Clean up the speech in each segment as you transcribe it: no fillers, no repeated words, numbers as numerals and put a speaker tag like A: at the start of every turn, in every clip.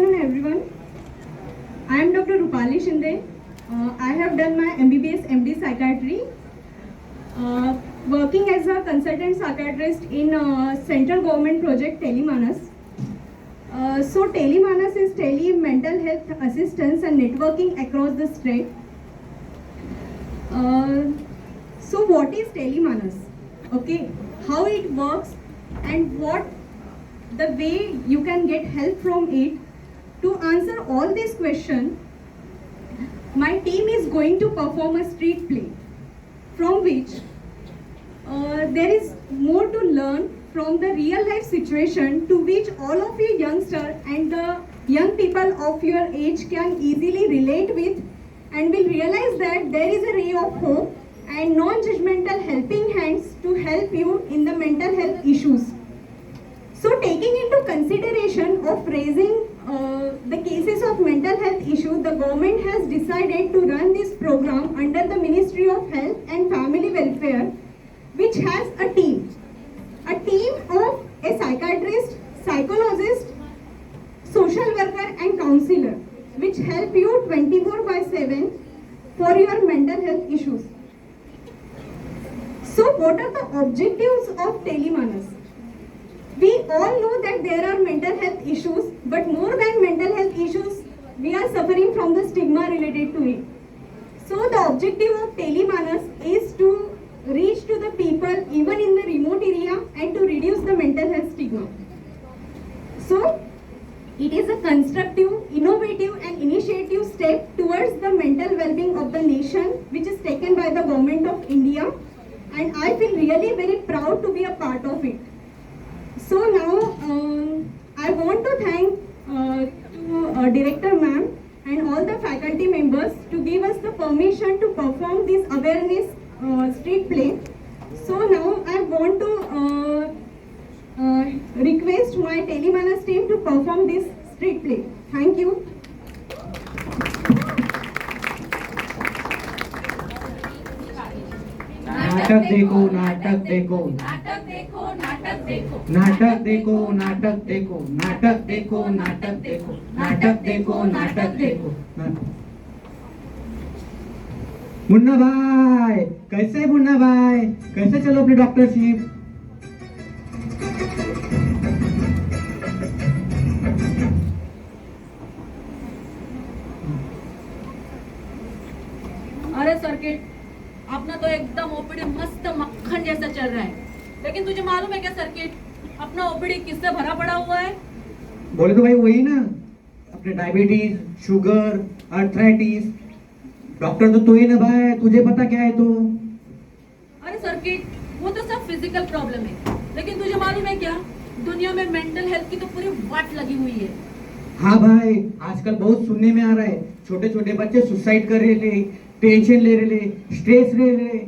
A: afternoon, everyone. I am Dr. Rupali Shinde. I have done my MBBS MD Psychiatry, working as a consultant psychiatrist in central government project Telemanas. So Telemanas is tele mental health assistance and networking across the state. So what is Telemanas? Okay, how it works and what the way you can get help from it. To answer all these questions, my team is going to perform a street play from which there is more to learn from the real life situation to which all of you youngsters and the young people of your age can easily relate with and will realize that there is a ray of hope and non-judgmental helping hands to help you in the mental health issues. So taking into consideration of raising the cases of mental health issues, the government has decided to run this program under the Ministry of Health and Family Welfare, which has a team of a psychiatrist, psychologist, social worker and counselor, which help you 24/7 for your mental health issues. So what are the objectives of Telemanas? We all know that there are mental health issues, but more than mental health issues, we are suffering from the stigma related to it. So the objective of Telemanas is to reach to the people even in the remote area and to reduce the mental health stigma. So it is a constructive, innovative and initiative step towards the mental well-being of the nation, which is taken by the government of India, and I feel really very proud to be a part of it. So now I want to thank Director Ma'am and all the faculty members to give us the permission to perform this awareness street play. So now I want to request my Telemanas team to perform this street play. Thank you.
B: नाटक देखो नाटक देखो
C: नाटक देखो नाटक देखो
B: नाटक देखो नाटक देखो नाटक देखो नाटक देखो नाटक देखो नाटक देखो मुन्ना भाई, कैसे मुन्ना भाई, कैसे चलो अपनी डॉक्टरशिप?
C: अरे सर्किट, अपना तो एकदम ओपीडी मस्त मक्खन जैसा चल रहा है, लेकिन तुझे मालूम है क्या सर्किट, अपना ओपीडी किससे भरा पड़ा हुआ है?
B: बोले तो भाई वही ना, अपने डायबिटीज, शुगर, आर्थराइटिस, डॉक्टर तो तू ही ना भाई, तुझे पता क्या है तो?
C: अरे सर्किट, वो तो सब फिजिकल प्रॉब्लम है, लेकिन तुझे मालूम है क्या, दुनिया में मेंटल हेल्थ की तो पूरी वाट लगी हुई है।
B: हाँ भाई, आजकल बहुत सुनने में आ रहा है, छोटे छोटे बच्चे सुसाइड कर रहे थे, टेंशन ले रहे, स्ट्रेस ले रहे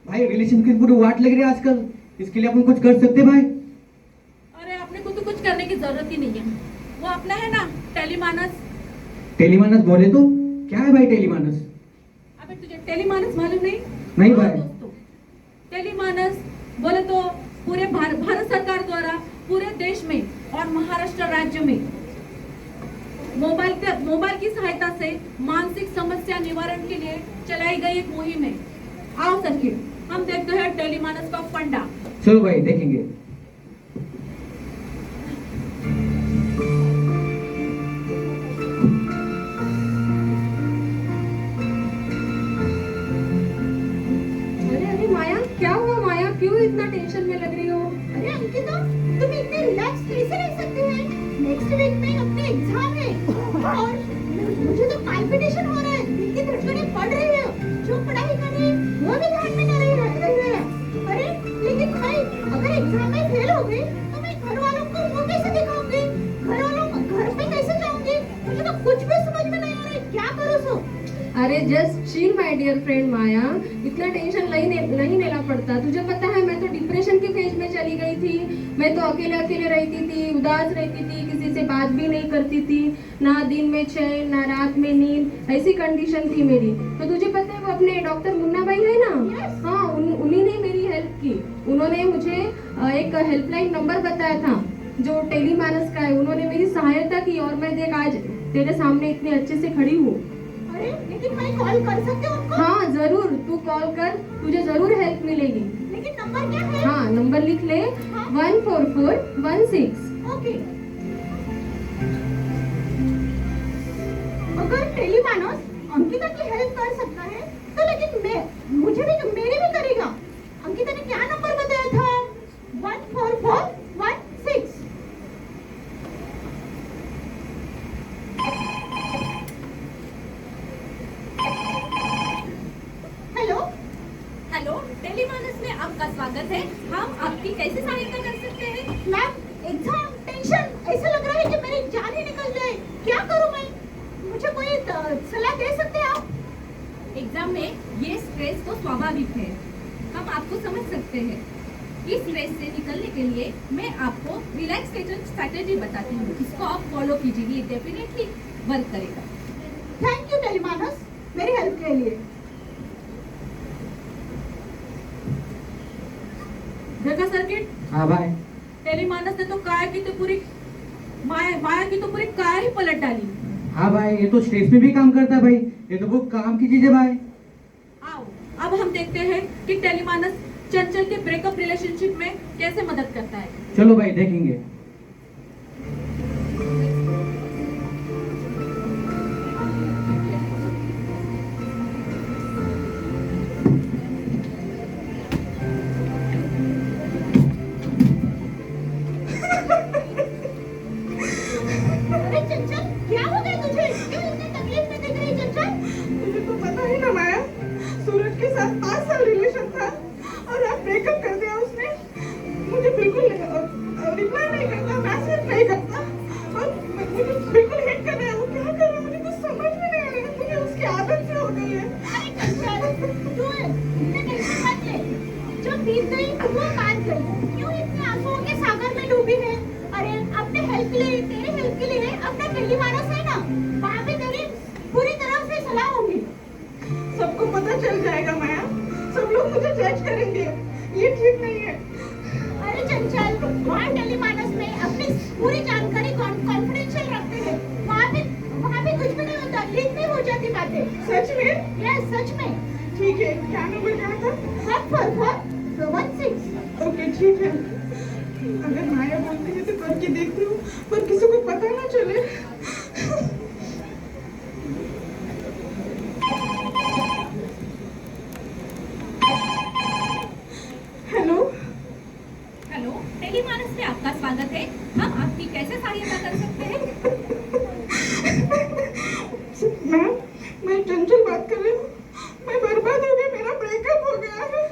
B: भाई, रिलेशन की पूरी वाट लग रही है आजकल। इसके लिए अपन कुछ कर सकते भाई?
C: अरे अपने को तो कुछ करने की जरूरत ही नहीं है, वो अपना है ना टेलीमानस।
B: टेलीमानस बोले तो क्या है भाई टेलीमानस?
C: अबे तुझे टेलीमानस मालूम नहीं?
B: नहीं भाई।
C: दोस्तों, टेलीमानस बोले तो पूरे भारत सरकार द्वारा पूरे देश में और महाराष्ट्र राज्य में मोबाइल की सहायता से मानसिक समस्या निवारण के लिए चलाई गई एक मुहिम है। आओ सर्किट, हम देखते हैं टेलीमानस का फंडा।
B: चलो भाई देखेंगे।
A: अरे माया, क्या हुआ माया, क्यों इतना टेंशन में लग रही हो?
D: अरे अंकिता, तुम इतने रिलैक्स कैसे रह सकते हैं? नेक्स्ट वीक में अपने एग्जाम है और मुझे तो पाल्पिटेशन हो रहा है, दिल की धड़कनें बढ़ रही है, जो पढ़ाई कर रही है वो भी ध्यान में नहीं रह रही है। अरे लेकिन भाई, अगर एग्जाम में फेल हो गई तो मैं घर वालों को मुंह कैसे दिखाऊंगी? घर पे कैसे जाऊंगी? मुझे तो कुछ भी समझ में नहीं आ रहा है, क्या करूँ सो?
A: अरे just chill my dear friend Maya, इतना टेंशन नहीं लेना पड़ता। तुझे पता है मैं तो डिप्रेशन के फेज में चली गई थी, मैं तो अकेले रहती थी, उदास रहती थी, किसी से बात भी नहीं करती थी, ना दिन में चैन ना रात में नींद, ऐसी कंडीशन थी मेरी। तो तुझे पता है वो अपने डॉक्टर मुन्ना भाई है ना, हाँ उन्हीं ने मेरी हेल्प की। उन्होंने मुझे एक हेल्पलाइन नंबर बताया था,
E: जो टेलीमानस का है, उन्होंने मेरी सहायता की और मैं देख आज तेरे सामने इतने अच्छे से खड़ी हूँ।
D: अरे लेकिन मैं कॉल कर सकती हूँ उनको?
E: हाँ जरूर, तू कॉल कर, तुझे जरूर हेल्प मिलेगी।
D: लेकिन नंबर क्या है?
E: हाँ नंबर लिख ले,
D: हाँ।
E: 14416।
D: ओके। अगर टेलीमानस अंकिता की हेल्प कर सकता है तो लेकिन मेरी भी करेगा। अंकिता ने क्या नंबर बताया था? 14416। हेलो।
C: हेलो, टेलीमानस में आपका स्वागत है। हम आपकी कैसे सहायता कर सकते हैं?
D: मैम एग्जाम टेंशन, ऐसा लग रहा है कि मेरी जान ही निकल जाए। क्या करूं मैं? मुझे कोई सलाह दे सकते हैं आप?
C: एग्जाम में ये स्ट्रेस तो स्वाभाविक है, हम आपको समझ सकते हैं। इस स्ट्रेस से निकलने के लिए मैं आपको रिलैक्सेशन स्ट्रैटेजी बताती हूँ, इसको आप फॉलो कीजिए, ये डेफिनेटली वर्क करेगा।
D: थैंक यू टेलीमानस मेरी हेल्प के लिए।
C: देखा सर्किट,
B: हाँ भाई,
C: टेलीमानस ने तो माया की तो पूरी काया ही पलट डाली।
B: हाँ भाई, ये तो स्ट्रेस में भी काम करता है भाई, ये तो बहुत काम की चीज है भाई।
C: आओ अब हम देखते हैं कि टेलीमानस चंचल के ब्रेकअप रिलेशनशिप में कैसे मदद करता है।
B: चलो भाई देखेंगे।
D: अरे चंचल क्या हो गया तुझे? क्यों इतनी तकलीफ में दिख रही चंचल?
F: तुझे तो पता ही ना माया, सूरज के साथ 5 साल रिलेशन था और अब ब्रेकअप कर दिया उसने। मुझे बिल्कुल रिप्लाई नहीं करता, मैसेज नहीं करता और मुझे बिल्कुल हेट कर रहा है। वो क्या कर रहा है मुझे कुछ समझ में नहीं आ रहा है। मुझे उसकी आदत से हो गई है।
D: अरे चंचल तू इतने टेंशन मत ले, जो बीत गई वो बात गई। क्यों इतने आंसुओं के सागर में डूबी है? अरे अपने हेल्प के लिए, तेरे हेल्प के लिए अपना टेलीमानस है ना, वहाँ पे तेरी पूरी तरह से सलाह होगी।
F: सबको पता चल जाएगा माया, सब लोग मुझे जज करेंगे, ये ठीक नहीं है।
D: अरे चंचल वहाँ टेलीमानस में अपनी पूरी जानकारी कॉन्फिडेंशियल रखते हैं। वहाँ पे कुछ भी नहीं होता, लीक नहीं हो जाती बातें।
F: सच में?
D: यस सच में।
F: ठीक है, क्या नंबर कहा था?
D: 14416।
F: ओके ठीक है। अगर माया बोलती है तो करके देखती हूँ, पर किसी को पता ना चले। हेलो,
C: हेलो, टेलीमानस में आपका स्वागत है। हम आपकी कैसे सहायता कर सकते हैं?
F: मैम मैं चंचल बात कर रही हूँ। मैं बर्बाद हो गई, मेरा ब्रेकअप हो गया है।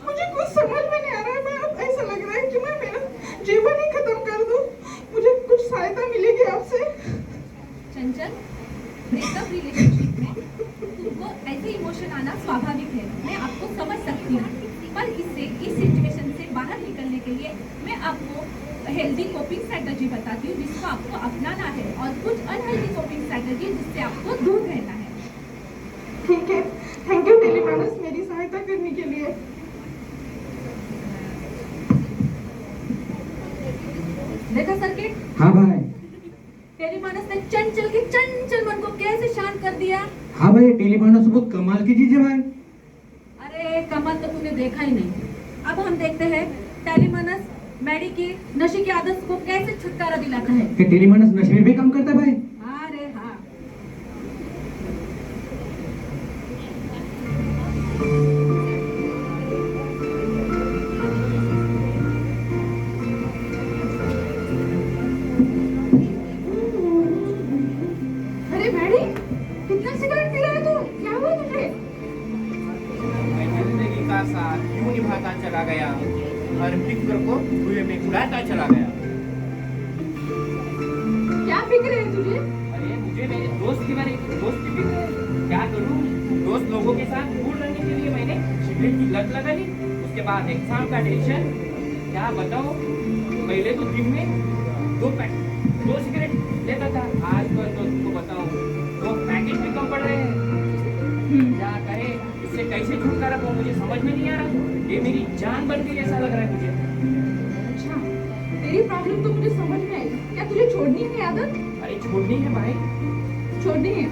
F: मुझे कुछ समझ में नहीं आ रहा है। मैं अब ऐसा लग रहा है कि मैं मेरा जीवन ही खत्म कर दूँ। मुझे कुछ सहायता मिलेगी आपसे?
C: चंचल, ब्रेकअप रिलेशनशिप में तुमको ऐसे इमोशन आना स्वाभाविक है, मैं आपको समझ सकती हूँ। पर इस सिचुएशन से बाहर निकलने के लिए मैं आपको हेल्दी कोपिंग स्ट्रैटेजी बताती हूँ, जिसको आपको अपनाना है, और कुछ अनहेल्दी कोपिंग स्ट्रैटेजी जिससे आपको दूर रहना है।
F: ठीक है, थैंक यू टेलीमानस मेरी सहायता करने के लिए।
C: देखा सर्किट,
B: हाँ भाई,
C: टेलीमानस ने चंचल के चंचल मन को कैसे शांत कर दिया।
B: हाँ भाई, टेलीमानस तो बहुत कमाल की चीज है भाई।
C: अरे कमाल तो तूने देखा ही नहीं। अब हम देखते हैं टेलीमानस मैडी की नशे की आदत को कैसे छुटकारा दिलाता है।
B: कि टेलीमानस नशे में भी काम करता है भाई।
C: अरे हाँ,
E: अरे मैडी, कितना सिगरेट पी रहा है तू? क्या हुआ तुझे?
G: मैं जिंदगी का साथ क्यों निभाता चला गया, हर फिक्र को धुएं में उड़ाता चला गया।
E: क्या फिक्र है तुझे?
G: अरे मुझे मेरे दोस्त की फिक्र है। क्या करूं? दोस्त लोगों के साथ दूर रहने के लिए मैंने सिगरेट की लत लगा ली। उसके बाद एग्जाम का टेंशन, क्या बताओ। पहले तो दिन में दो सिगरेट लेता था, आजकल तो तुमको बताओ 2 पैकेट भी कम पड़ रहे हैं। क्या करे, इससे कैसे छुटकारा पाऊं मुझे समझ में नहीं आ रहा। ये मेरी जान बन गई ऐसा लग रहा है मुझे।
E: अच्छा, तेरी प्रॉब्लम
F: बोलूं तो मुझे समझ में आएगा। क्या तुझे छोड़नी है ये आदत?
G: अरे छोड़नी है भाई।
F: छोड़नी है?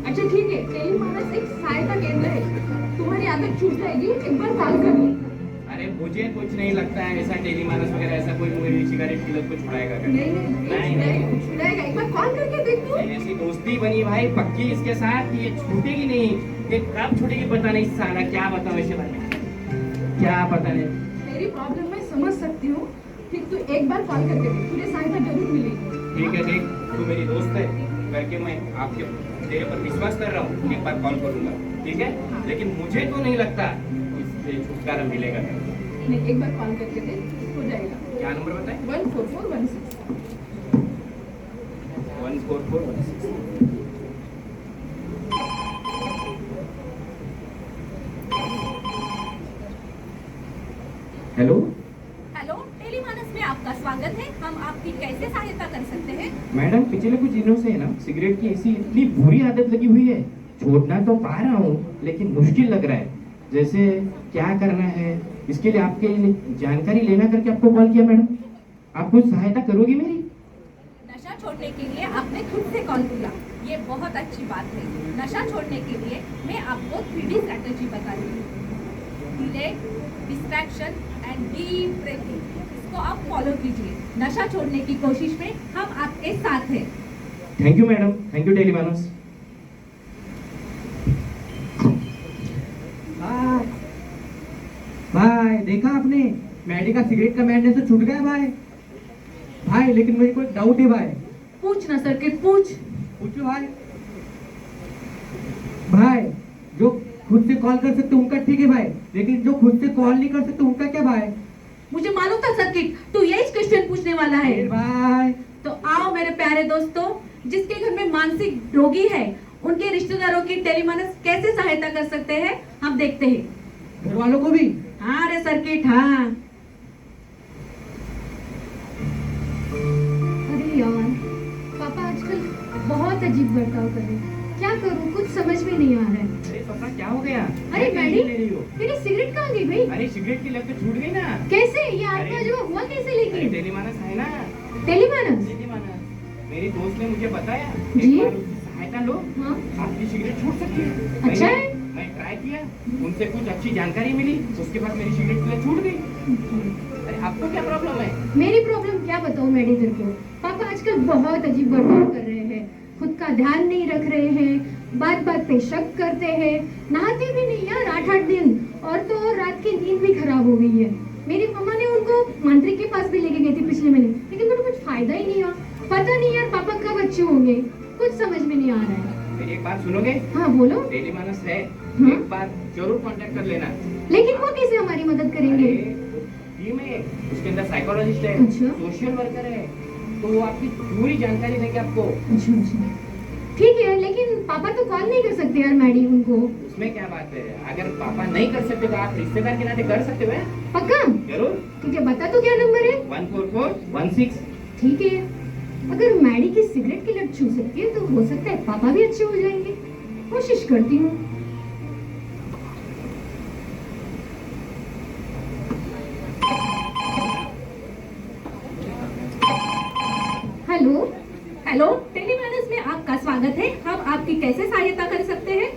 F: अच्छा ठीक है, टेलीमानस एक सहायता केंद्र है, तुम्हारी आदत छूट जाएगी, एक बार कॉल कर लो।
G: अरे मुझे कुछ नहीं लगता है ऐसा टेलीमानस वगैरह ऐसा कोई मेरी सिगरेट की लत को छुड़ाएगा करके।
F: नहीं, छुड़ाएगा, एक बार कॉल करके देख लो।
G: ऐसी दोस्ती बनी भाई पक्की इसके साथ, ये छूटेगी नहीं। ये कब छूटेगी पता नहीं, साला क्या बताऊं इसके बारे में, क्या पता नहीं।
F: मेरी प्रॉब्लम मैं समझ सकती हूँ, ठीक, तू एक बार कॉल करके देख, तुझे सहायता जरूर मिलेगी।
G: ठीक है, देख तू मेरी दोस्त है करके मैं आपके तेरे पर विश्वास कर रहा हूँ, एक बार कॉल करूंगा, ठीक है? लेकिन मुझे तो नहीं लगता इससे छुटकारा मिलेगा।
F: नहीं, एक बार कॉल करके देख, हो जाएगा।
G: क्या नंबर बताए?
F: 14416।
G: 14416। हेलो
C: हेलो, टेलीमानस में आपका स्वागत है। हम आपकी कैसे सहायता कर सकते हैं?
G: मैडम, पिछले कुछ दिनों से ना सिगरेट की ऐसी इतनी बुरी आदत लगी हुई है, छोड़ना तो पा रहा हूँ लेकिन मुश्किल लग रहा है। जैसे क्या करना है, इसके लिए आपके लिए जानकारी लेना करके आपको कॉल किया मैडम। आप कुछ सहायता करोगी मेरी?
C: नशा छोड़ने के लिए आपने खुद से कॉल किया, ये बहुत अच्छी बात है। नशा छोड़ने के लिए मैं आपको 3D स्ट्रैटेजी बता रही हूँ। Delay, distraction and deep breathing, इसको आप फॉलो कीजिए। नशा छोड़ने की कोशिश में हम आपके साथ हैं।
G: Thank you madam, thank you TeleMANAS.
B: भाई देखा आपने, मैडी का सिगरेट का मैंडेट तो छूट गया भाई। भाई लेकिन मुझे कोई डाउट है भाई।
E: पूछ ना सर्किट, पूछ।
B: पूछो भाई। भाई जो खुद से कॉल कर सकते उनका ठीक है भाई, लेकिन जो खुद से कॉल नहीं कर सकते उनका क्या भाई?
E: मुझे मालूम था सर्किट, तू यही क्वेश्चन पूछने वाला है।
B: फिर भाई
E: तो आओ मेरे प्यारे दोस्तों, जिसके घर में मानसिक रोगी है, उनके रिश्तेदारों की टेलीमानस कैसे सहायता कर सकते हैं, हम देखते हैं।
B: घर वालों को भी?
E: हाँ रे सर्किट, हाँ।
D: अरे यार, पापा आजकल बहुत अजीब बर्ताव कर रहे हैं। क्या करूं, कुछ समझ में नहीं आ रहा है।
G: अरे सपना क्या हो गया?
D: अरे
G: क्या
D: मैडी,
G: ले रही हो?
D: तेरी सिगरेट कहाँ गई भाई?
G: अरे सिगरेट की लत तो छूट गई ना।
D: कैसे? ये
G: अरे-
D: आत्मा जो हुआ कैसे
G: अरे
D: लेकिन?
G: टेलीमानस है ना,
D: टेलीमानस?
G: टेलीमानस। मेरी दोस्त ने मुझे बताया,
D: जी?
G: एक बार उसकी सहायता लो,
D: हाँ।
G: आपकी सिगरेट छूट सकती है।
D: अच्छा
G: मैंने-
D: है।
G: मैं ट्राई किया, उनसे कुछ अच्छी जानकारी मिली, उसके बाद मेरी सिगरेट की लत छूट गई। अरे आपको क्या प्रॉब्लम है?
D: मेरी प्रॉब्लम क्या बताऊं मैडी तेरे को? पापा आजकल बहुत अजीब बर्ताव कर रहे हैं, खुद का ध्यान नहीं रख रहे हैं, बात बात पे शक करते हैं, नहाते भी नहीं यार 8-8 दिन, और तो और रात की नींद भी खराब हो गई है। मेरी मम्मा ने उनको मांत्रिक के पास भी लेके गई थी पिछले महीने, लेकिन उनको कुछ फायदा ही नहीं हुआ। पता नहीं यार पापा कब अच्छे होंगे, कुछ समझ में नहीं आ रहा है।
G: मेरी एक बात सुनोगे?
D: हाँ बोलो।
G: टेलीमानस है,
D: हाँ?
G: एक बार जरूर कांटेक्ट कर लेना।
D: लेकिन वो कैसे हमारी मदद करेंगे?
G: टीम है, उसके अंदर साइकोलॉजिस्ट है,
D: अच्छा।
G: सोशल वर्कर है, तो वो आपकी पूरी जानकारी देंगे आपको।
D: अच्छा अच्छा, ठीक है, लेकिन पापा तो कॉल नहीं कर सकते यार मैडी उनको।
G: उसमें क्या बात है, अगर पापा नहीं कर सकते तो आप रिश्तेदार के नाते कर सकते हो।
D: पक्का?
G: जरूर।
D: ठीक है, बता तो क्या नंबर है?
G: 14416।
D: ठीक है, अगर मैडी की सिगरेट की लत छू सकती है तो हो सकता है पापा भी अच्छे हो जाएंगे। कोशिश करती हूँ। हेलो,
C: हेलो, टेलीमानस में आपका स्वागत है। हम आपकी कैसे सहायता कर सकते हैं?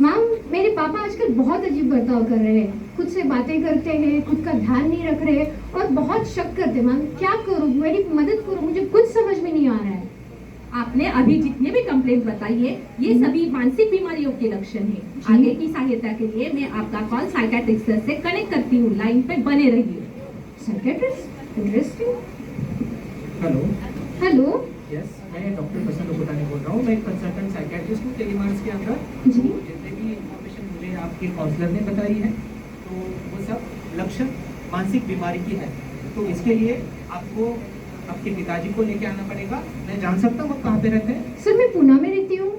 D: मैम मेरे पापा आजकल बहुत अजीब बर्ताव कर रहे हैं, खुद से बातें करते हैं, खुद का ध्यान नहीं रख रहे और बहुत शक करते हैं। मैम क्या करूँ, मेरी मदद करो, मुझे कुछ समझ में नहीं आ रहा है।
C: आपने अभी जितने भी कंप्लेंट बताई है, ये सभी मानसिक बीमारियों के लक्षण हैं।
D: जी।
C: आगे की सहायता के लिए मैं आपका कॉल साइकियाट्रिस्ट से कनेक्ट करती हूँ। लाइन पे बने रहिए।
D: Psychiatrist? Interesting.
B: Hello.
D: Hello.
B: Yes, मैं डॉक्टर प्रसन्न लोकोटानी बोल रहा हूँ। मैं एक कंसल्टेंट साइकियाट्रिस्ट हूँ टेलीमानस के अंदर।
D: जी।
B: जितने भी इंफॉर्मेशन मुझे आपके काउंसलर ने बताई है, तो वो सब लक्षण मानसिक बीमारी की है। तो इसके लिए आपको आपके पिताजी को लेके आना पड़ेगा। मैं जान सकता हूँ आप कहाँ पे रहते हैं?
D: सर मैं पूना में रहती हूँ।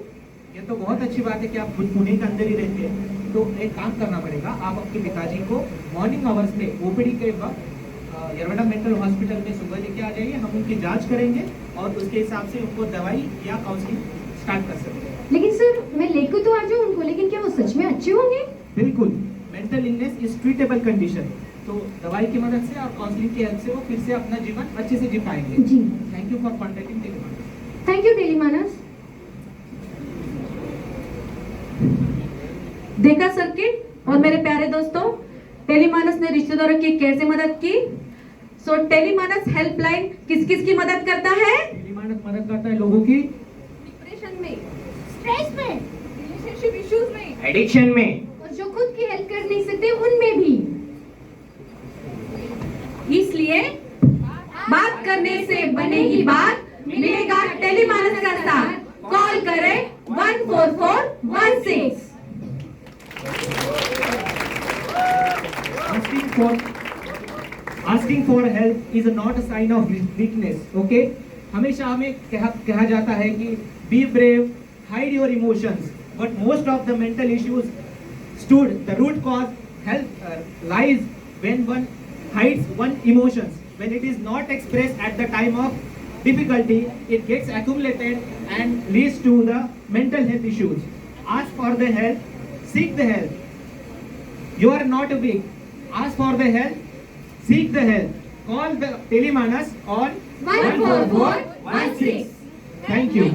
B: ये तो बहुत अच्छी बात है कि आप खुद पुणे के अंदर ही रहते हैं। तो एक काम करना पड़ेगा, आप अपने पिताजी को मॉर्निंग आवर्स में ओपीडी के वक्त यरवड़ा मेंटल हॉस्पिटल में सुबह लेके आ जाइए। हम उनकी जांच करेंगे और उसके हिसाब से उनको दवाई या काउंसलिंग स्टार्ट कर सकते हैं।
D: लेकिन सर मैं लेकर तो आ जाऊँ उनको, लेकिन क्या वो सच में अच्छे होंगे?
B: बिल्कुल, mental illness is treatable condition.
H: तो दवाई की मदद से और काउंसलिंग की हेल्प से वो फिर से अपना जीवन अच्छे से जी पाएंगे।
A: जी
H: thank you for contacting TeleManas.
A: Thank you TeleManas.
E: देखा सर्किट और मेरे प्यारे दोस्तों, टेलीमानस ने रिश्तेदारों की कैसे मदद की। सो टेलीमानस हेल्पलाइन किस किस की मदद करता है?
B: टेलीमानस मदद करता है लोगों की
C: डिप्रेशन में,
D: स्ट्रेस में,
C: रिलेशनशिप इश्यूज में,
G: एडिक्शन में,
C: और जो खुद की हेल्प कर नहीं सकते उनमें भी।
E: इसलिए बात करने से बनेगी बात, मिलेगा टेलीमानस का साथ। कॉल करें 14416।
B: Asking for help is not a sign of weakness, okay? हमेशा हमें कहा जाता है कि be brave, hide your emotions, but most of the mental issues the root cause lies when one hides one emotions. When it is not expressed at the time of difficulty, it gets accumulated and leads to the mental health issues. Ask for the help, seek the help. You are not weak. Ask for the help, seek the help. Call the Telemanas on
C: 14416.
B: Thank you.